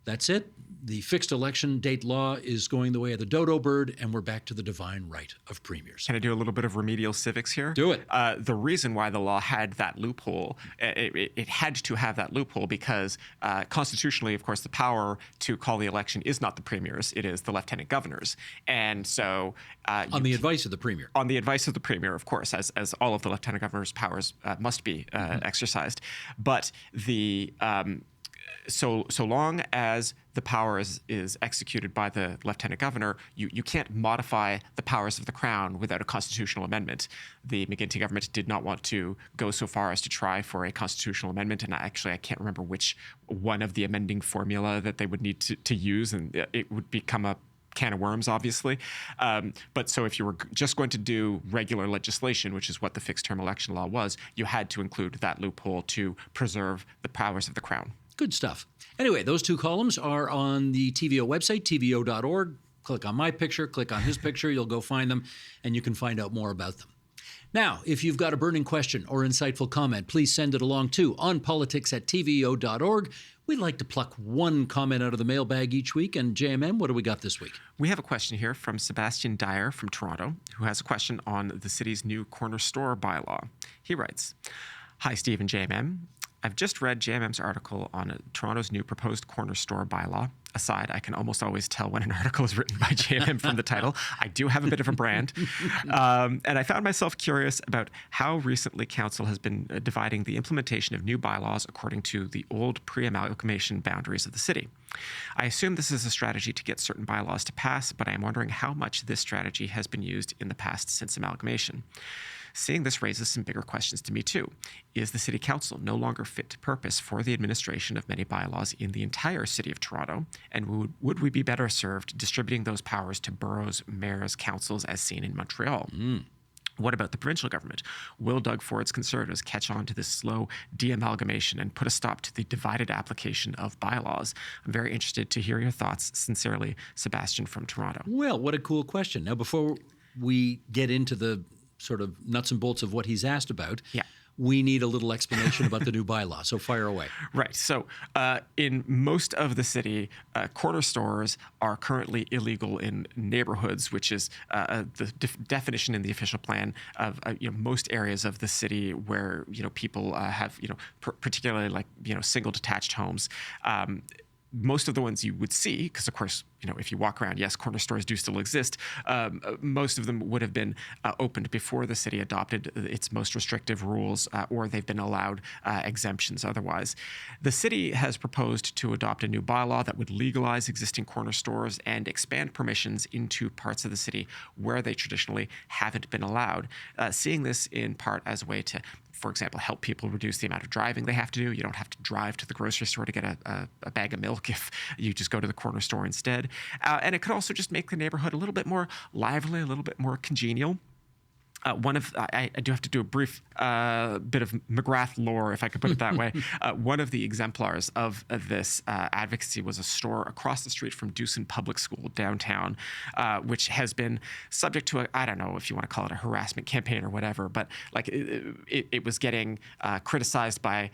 that's it. The fixed election date law is going the way of the dodo bird, and we're back to the divine right of premiers. Can I do a little bit of remedial civics here? Do it. The reason why the law had that loophole, it had to have that loophole because constitutionally, of course, the power to call the election is not the premiers, it is the lieutenant governors. And so... on the advice of the premier. On the advice of the premier, of course, as all of the lieutenant governor's powers must be exercised. But the... So long as the power is executed by the lieutenant governor, you can't modify the powers of the crown without a constitutional amendment. The McGuinty government did not want to go so far as to try for a constitutional amendment, and I can't remember which one of the amending formula that they would need to use, and it would become a can of worms, obviously. But so if you were just going to do regular legislation, which is what the fixed term election law was, you had to include that loophole to preserve the powers of the crown. Good stuff. Anyway, those two columns are on the TVO website, tvo.org. Click on my picture, click on his picture, you'll go find them, and you can find out more about them. Now, if you've got a burning question or insightful comment, please send it along to onpolitics@tvo.org. We'd like to pluck one comment out of the mailbag each week. And JMM, what do we got this week? We have a question here from Sebastian Dyer from Toronto, who has a question on the city's new corner store bylaw. He writes, "Hi, Steve and JMM. I've just read JMM's article on Toronto's new proposed corner store bylaw. aside, I can almost always tell when an article is written by JMM from the title. I do have a bit of a brand. And I found myself curious about how recently Council has been dividing the implementation of new bylaws according to the old pre-amalgamation boundaries of the city. I assume this is a strategy to get certain bylaws to pass, but I am wondering how much this strategy has been used in the past since amalgamation. Seeing this raises some bigger questions to me too. Is the City Council no longer fit to purpose for the administration of many bylaws in the entire City of Toronto? And would we be better served distributing those powers to boroughs, mayors, councils as seen in Montreal? What about the provincial government? Will Doug Ford's Conservatives catch on to this slow de-amalgamation and put a stop to the divided application of bylaws? I'm very interested to hear your thoughts. Sincerely, Sebastian from Toronto. Well, what a cool question. Now, before we get into the sort of nuts and bolts of what he's asked about, we need a little explanation about the new bylaw. So fire away. Right. So in most of the city, corner stores are currently illegal in neighborhoods, which is the definition in the official plan of most areas of the city where people have particularly like single detached homes. Most of the ones you would see, because of course, if you walk around, yes, corner stores do still exist. Most of them would have been opened before the city adopted its most restrictive rules, or they've been allowed exemptions otherwise. The city has proposed to adopt a new bylaw that would legalize existing corner stores and expand permissions into parts of the city where they traditionally haven't been allowed, seeing this in part as a way to, for example, help people reduce the amount of driving they have to do. You don't have to drive to the grocery store to get a bag of milk if you just go to the corner store instead. And it could also just make the neighborhood a little bit more lively, a little bit more congenial. I do have to do a brief bit of McGrath lore, if I could put it that way. One of the exemplars of this advocacy was a store across the street from Dewson Public School downtown, which has been subject to I don't know if you want to call it a harassment campaign or whatever, but like it was getting criticized by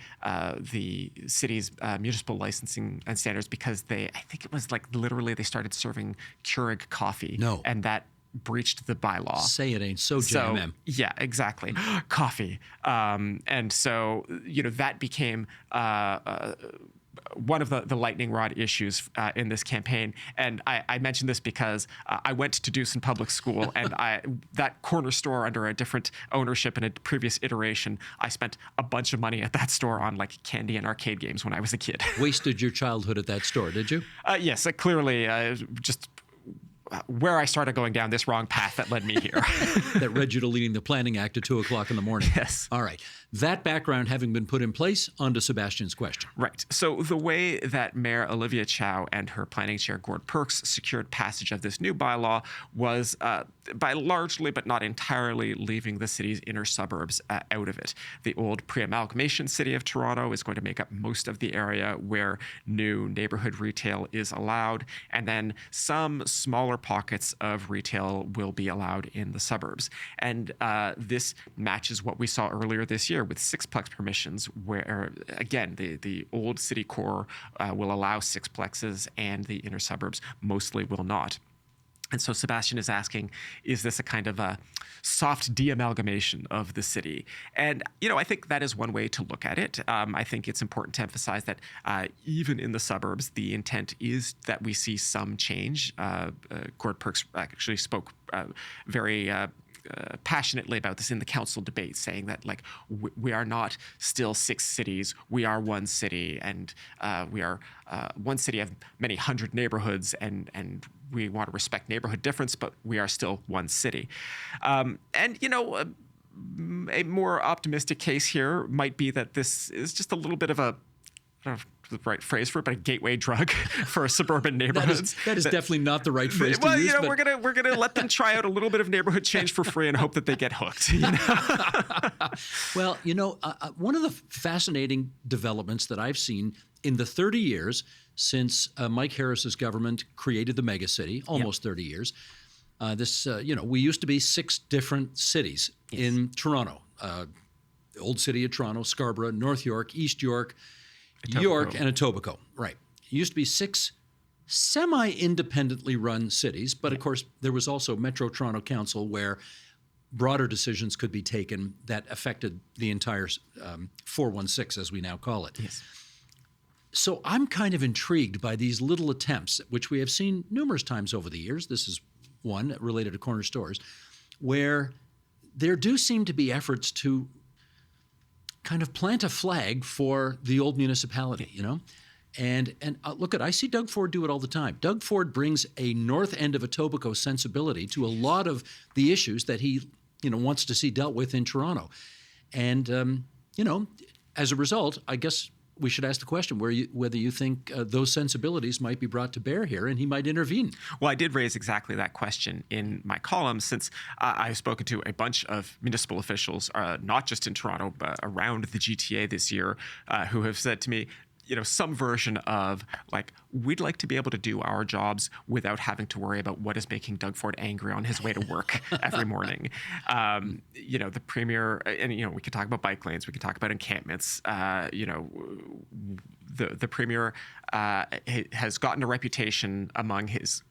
the city's municipal licensing and standards because I think it was like literally they started serving Keurig coffee. No. And that breached the bylaw. Say it ain't so, JMM. Yeah, exactly. Coffee. And so, that became one of the lightning rod issues in this campaign. And I mention this because I went to Dewson Public School and that corner store under a different ownership in a previous iteration, I spent a bunch of money at that store on like candy and arcade games when I was a kid. Wasted your childhood at that store, did you? Yes, clearly just where I started going down this wrong path that led me here. That led you to leading the Planning Act at 2 o'clock in the morning. Yes. All right. That background having been put in place, on to Sebastian's question. Right. So the way that Mayor Olivia Chow and her planning chair, Gord Perks, secured passage of this new bylaw was by largely, but not entirely, leaving the city's inner suburbs out of it. The old pre-amalgamation city of Toronto is going to make up most of the area where new neighborhood retail is allowed, and then some smaller pockets of retail will be allowed in the suburbs. And this matches what we saw earlier this year with sixplex permissions, where, again, the old city core will allow sixplexes and the inner suburbs mostly will not. And so Sebastian is asking, is this a kind of a soft de-amalgamation of the city? And, I think that is one way to look at it. I think it's important to emphasize that even in the suburbs, the intent is that we see some change. Gord Perks actually spoke very passionately about this in the council debate, saying that we are not still 6 cities, we are one city, and we are one city of many hundred neighborhoods, and we want to respect neighborhood difference, but we are still one city. A more optimistic case here might be that this is just a little bit of a, I don't know if the right phrase for it, but a gateway drug for suburban neighborhoods. That is definitely not the right phrase to use. We're gonna let them try out a little bit of neighborhood change for free and hope that they get hooked. Well, one of the fascinating developments that I've seen in the 30 years since Mike Harris's government created the megacity, almost 30 years. We used to be 6 different cities in Toronto. The old city of Toronto, Scarborough, North York, East York, York, and Etobicoke. Right. It used to be 6 semi-independently run cities, but of course there was also Metro Toronto Council where broader decisions could be taken that affected the entire 416, as we now call it. Yes. So I'm kind of intrigued by these little attempts, which we have seen numerous times over the years. This is one related to corner stores, where there do seem to be efforts to kind of plant a flag for the old municipality, you know? And look I see Doug Ford do it all the time. Doug Ford brings a north end of Etobicoke sensibility to a lot of the issues that he, wants to see dealt with in Toronto. And, as a result, I guess we should ask the question whether you think those sensibilities might be brought to bear here and he might intervene. Well, I did raise exactly that question in my column, since I've spoken to a bunch of municipal officials, not just in Toronto, but around the GTA this year, who have said to me, some version of like, we'd like to be able to do our jobs without having to worry about what is making Doug Ford angry on his way to work every morning. The premier, and, we could talk about bike lanes, we could talk about encampments. The premier has gotten a reputation among his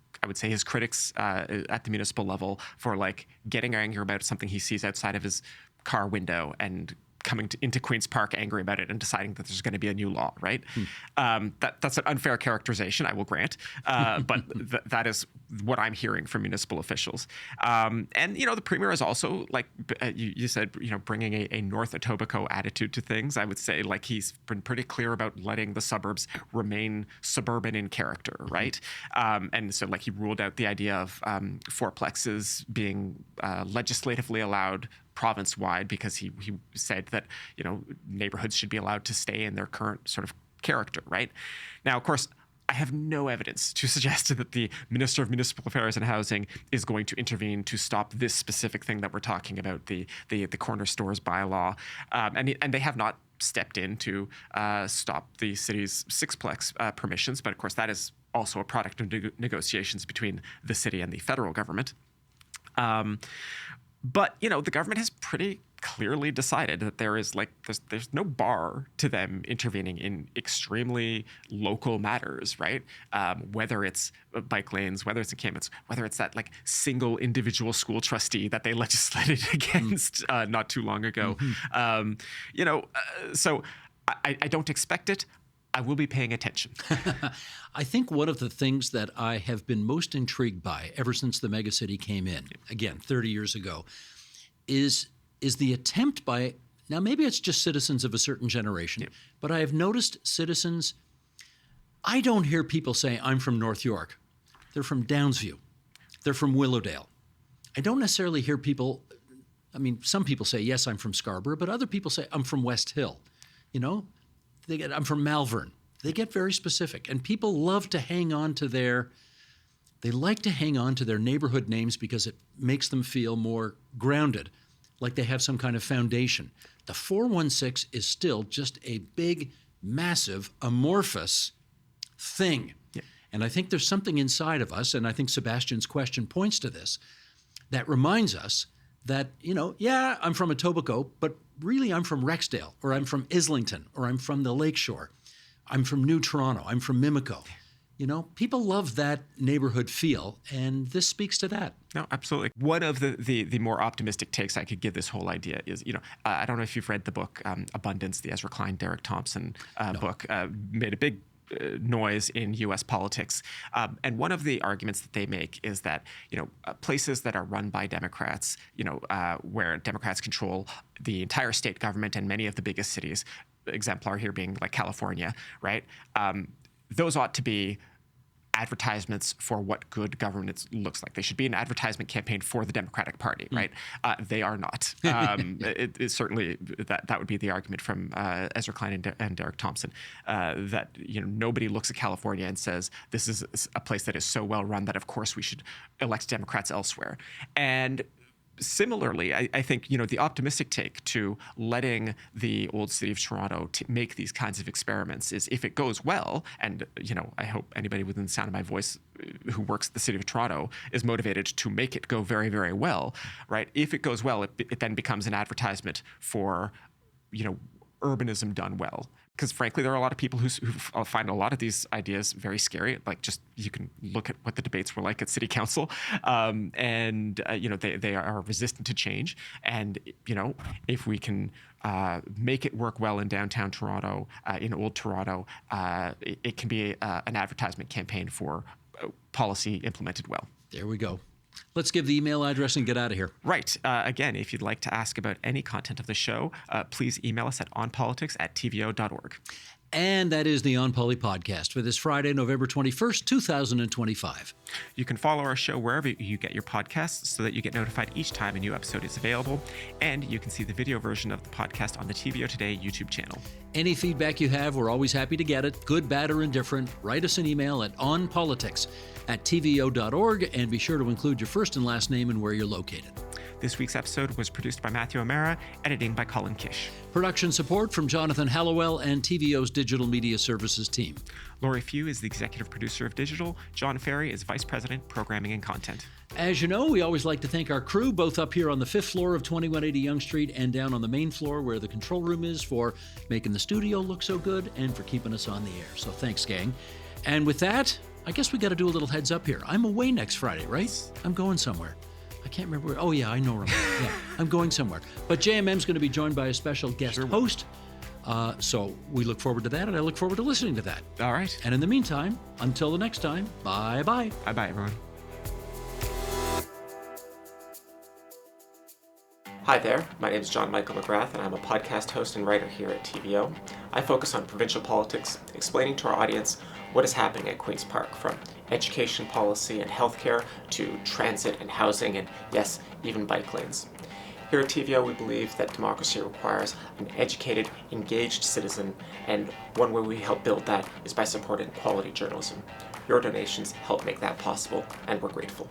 critics at the municipal level for like getting angry about something he sees outside of his car window and coming into Queen's Park angry about it and deciding that there's going to be a new law, right? That's an unfair characterization, I will grant, but that is what I'm hearing from municipal officials. And the premier is also, like you said, bringing a North Etobicoke attitude to things. I would say, like, he's been pretty clear about letting the suburbs remain suburban in character, right? And so, like, he ruled out the idea of fourplexes being legislatively allowed province-wide, because he said that neighborhoods should be allowed to stay in their current sort of character, right? Now, of course, I have no evidence to suggest that the Minister of Municipal Affairs and Housing is going to intervene to stop this specific thing that we're talking about, the corner stores bylaw, and they have not stepped in to stop the city's sixplex permissions, but of course that is also a product of negotiations between the city and the federal government. But, the government has pretty clearly decided that there's no bar to them intervening in extremely local matters, right? Whether it's bike lanes, whether it's encampments, whether it's that like single individual school trustee that they legislated against not too long ago. So I don't expect it. I will be paying attention. I think one of the things that I have been most intrigued by ever since the megacity came in, again, 30 years ago, is the attempt by, now maybe it's just citizens of a certain generation, but I have noticed citizens, I don't hear people say, I'm from North York. They're from Downsview. They're from Willowdale. I don't necessarily hear people, some people say, yes, I'm from Scarborough, but other people say, I'm from West Hill. I'm from Malvern. They get very specific, and people love to hang on to their neighborhood names because it makes them feel more grounded, like they have some kind of foundation. The 416 is still just a big, massive, amorphous thing. Yeah. And I think there's something inside of us, and I think Sebastian's question points to this, that reminds us that, I'm from Etobicoke, but really I'm from Rexdale, or I'm from Islington, or I'm from the Lakeshore. I'm from New Toronto. I'm from Mimico. People love that neighborhood feel, and this speaks to that. No, absolutely. One of the more optimistic takes I could give this whole idea is, I don't know if you've read the book Abundance, the Ezra Klein, Derek Thompson book, made a big noise in U.S. politics. And one of the arguments that they make is that, places that are run by Democrats, where Democrats control the entire state government and many of the biggest cities, exemplar here being like California, right? Those ought to be advertisements for what good governance looks like. They should be an advertisement campaign for the Democratic Party, right? They are not. It certainly that would be the argument from Ezra Klein and Derek Thompson, that nobody looks at California and says this is a place that is so well run that of course we should elect Democrats elsewhere. And similarly, I think, the optimistic take to letting the old city of Toronto make these kinds of experiments is, if it goes well, and, I hope anybody within the sound of my voice who works at the city of Toronto is motivated to make it go very, very well, right? If it goes well, it then becomes an advertisement for, urbanism done well. because frankly, there are a lot of people who find a lot of these ideas very scary. Like, just you can look at what the debates were like at City Council, and they are resistant to change. And if we can make it work well in downtown Toronto, in Old Toronto, it can be an advertisement campaign for policy implemented well. There we go. Let's give the email address and get out of here. Right. Again, if you'd like to ask about any content of the show, please email us at onpolitics@tvo.org. And that is the OnPoli podcast for this Friday, November 21st, 2025. You can follow our show wherever you get your podcasts so that you get notified each time a new episode is available. And you can see the video version of the podcast on the TVO Today YouTube channel. Any feedback you have, we're always happy to get it. Good, bad, or indifferent. Write us an email at onpolitics@tvo.org and be sure to include your first and last name and where you're located. This week's episode was produced by Matthew O'Mara, editing by Colin Kish. Production support from Jonathan Hallowell and TVO's Digital Media Services team. Laurie Few is the executive producer of Digital. John Ferry is vice president, programming and content. As you know, we always like to thank our crew, both up here on the 5th floor of 2180 Yonge Street and down on the main floor where the control room is, for making the studio look so good and for keeping us on the air. So thanks, gang. And with that, I guess we got to do a little heads up here. I'm away next Friday, right? I'm going somewhere. I can't remember where. Oh, yeah, I know where I'm going. Yeah, I'm going somewhere. But JMM's going to be joined by a special guest host. So we look forward to that, and I look forward to listening to that. All right. And in the meantime, until the next time, bye-bye. Bye-bye, everyone. Hi there, my name is John Michael McGrath, and I'm a podcast host and writer here at TVO. I focus on provincial politics, explaining to our audience what is happening at Queen's Park, from education policy and healthcare to transit and housing and, yes, even bike lanes. Here at TVO, we believe that democracy requires an educated, engaged citizen, and one way we help build that is by supporting quality journalism. Your donations help make that possible, and we're grateful.